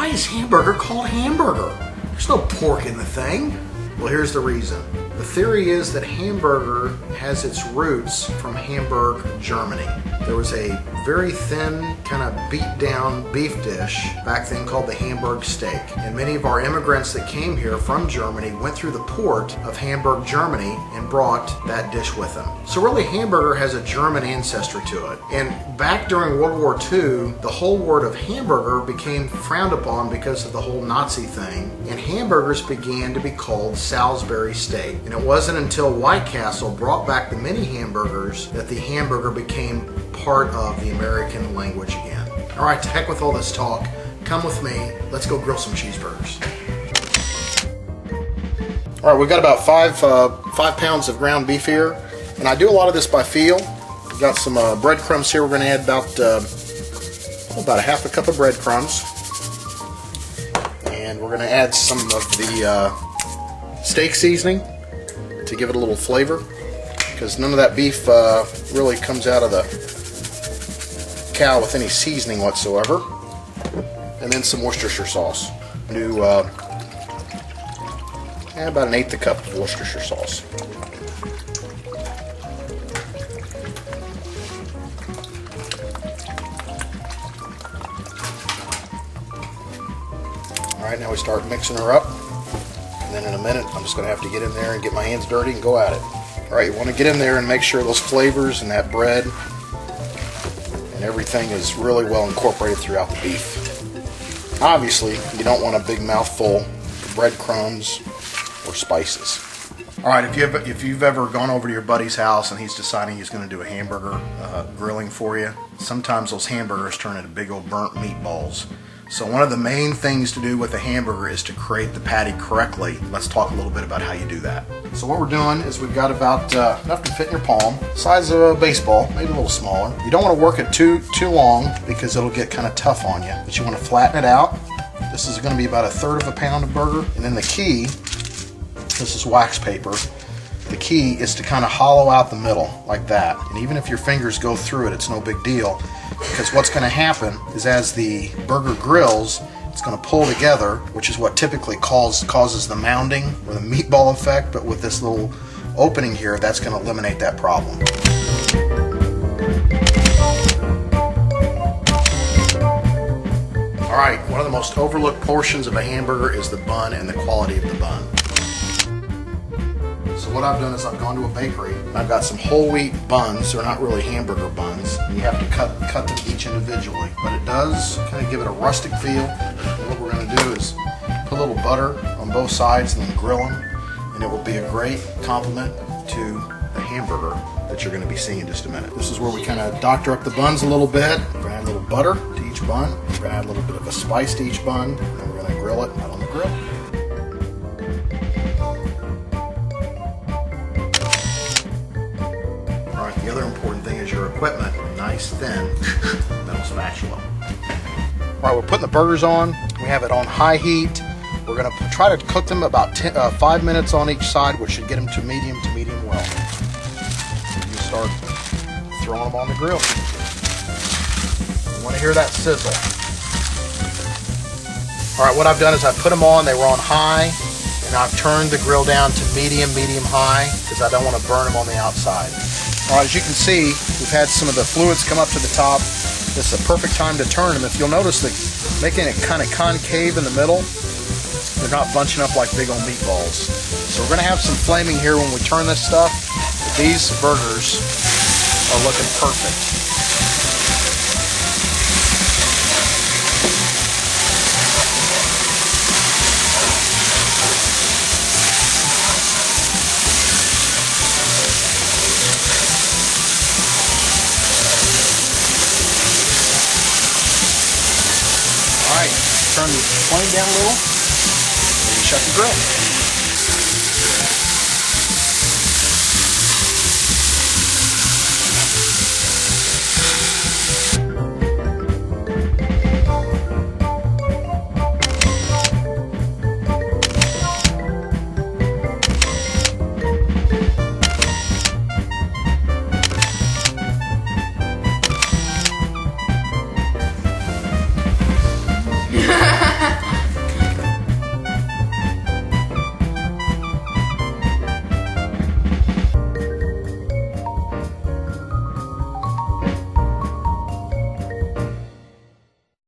why is hamburger called hamburger? There's no pork in the thing. Well, here's the reason. The theory is that hamburger has its roots from Hamburg, Germany. There was a very thin, kind of beat down beef dish back then called the Hamburg steak. And many of our immigrants that came here from Germany went through the port of Hamburg, Germany and brought that dish with them. So really hamburger has a German ancestry to it. And back during World War II, the whole word of hamburger became frowned upon because of the whole Nazi thing. And hamburgers began to be called Salisbury steak. And it wasn't until White Castle brought back the mini hamburgers that the hamburger became part of the American language again. All right, to heck with all this talk. Come with me. Let's go grill some cheeseburgers. All right, we've got about five pounds of ground beef here, and I do a lot of this by feel. We've got some breadcrumbs here. We're going to add about a half a cup of breadcrumbs, and we're going to add some of the steak seasoning to give it a little flavor, because none of that beef really comes out of the cow with any seasoning whatsoever. And then some Worcestershire sauce. Do about an eighth a cup of Worcestershire sauce. Alright, now we start mixing her up. And then in a minute, I'm just going to have to get in there and get my hands dirty and go at it. Alright, you want to get in there and make sure those flavors and that bread and everything is really well incorporated throughout the beef. Obviously, you don't want a big mouthful of breadcrumbs or spices. Alright, if you've ever gone over to your buddy's house and he's deciding he's going to do a hamburger grilling for you, sometimes those hamburgers turn into big old burnt meatballs. So one of the main things to do with a hamburger is to create the patty correctly. Let's talk a little bit about how you do that. So what we're doing is we've got about enough to fit in your palm, size of a baseball, maybe a little smaller. You don't want to work it too long because it'll get kind of tough on you, but you want to flatten it out. This is going to be about 1/3 of a pound of burger, and then the key, this is wax paper. The key is to kind of hollow out the middle like that, and even if your fingers go through it, it's no big deal, because what's going to happen is as the burger grills, it's going to pull together, which is what typically causes the mounding or the meatball effect, but with this little opening here, that's going to eliminate that problem. Alright, one of the most overlooked portions of a hamburger is the bun and the quality of the bun. So what I've done is I've gone to a bakery and I've got some whole wheat buns. They're not really hamburger buns. And you have to cut them each individually. But it does kind of give it a rustic feel. And what we're going to do is put a little butter on both sides and then grill them. And it will be a great complement to the hamburger that you're going to be seeing in just a minute. This is where we kind of doctor up the buns a little bit. We're going to add a little butter to each bun. We're going to add a little bit of a spice to each bun. And then we're going to grill it out on the grill. The other important thing is your equipment, nice thin metal spatula. Alright, we're putting the burgers on. We have it on high heat. We're going to try to cook them about 5 minutes on each side, which should get them to medium well. You start throwing them on the grill. You want to hear that sizzle. Alright, what I've done is I've put them on. They were on high, and I've turned the grill down to medium high, because I don't want to burn them on the outside. Alright, as you can see, we've had some of the fluids come up to the top. This is a perfect time to turn them. If you'll notice, that making it kind of concave in the middle, they're not bunching up like big old meatballs. So we're going to have some flaming here when we turn this stuff. But these burgers are looking perfect. Alright, turn the flame down a little, and you shut the grill.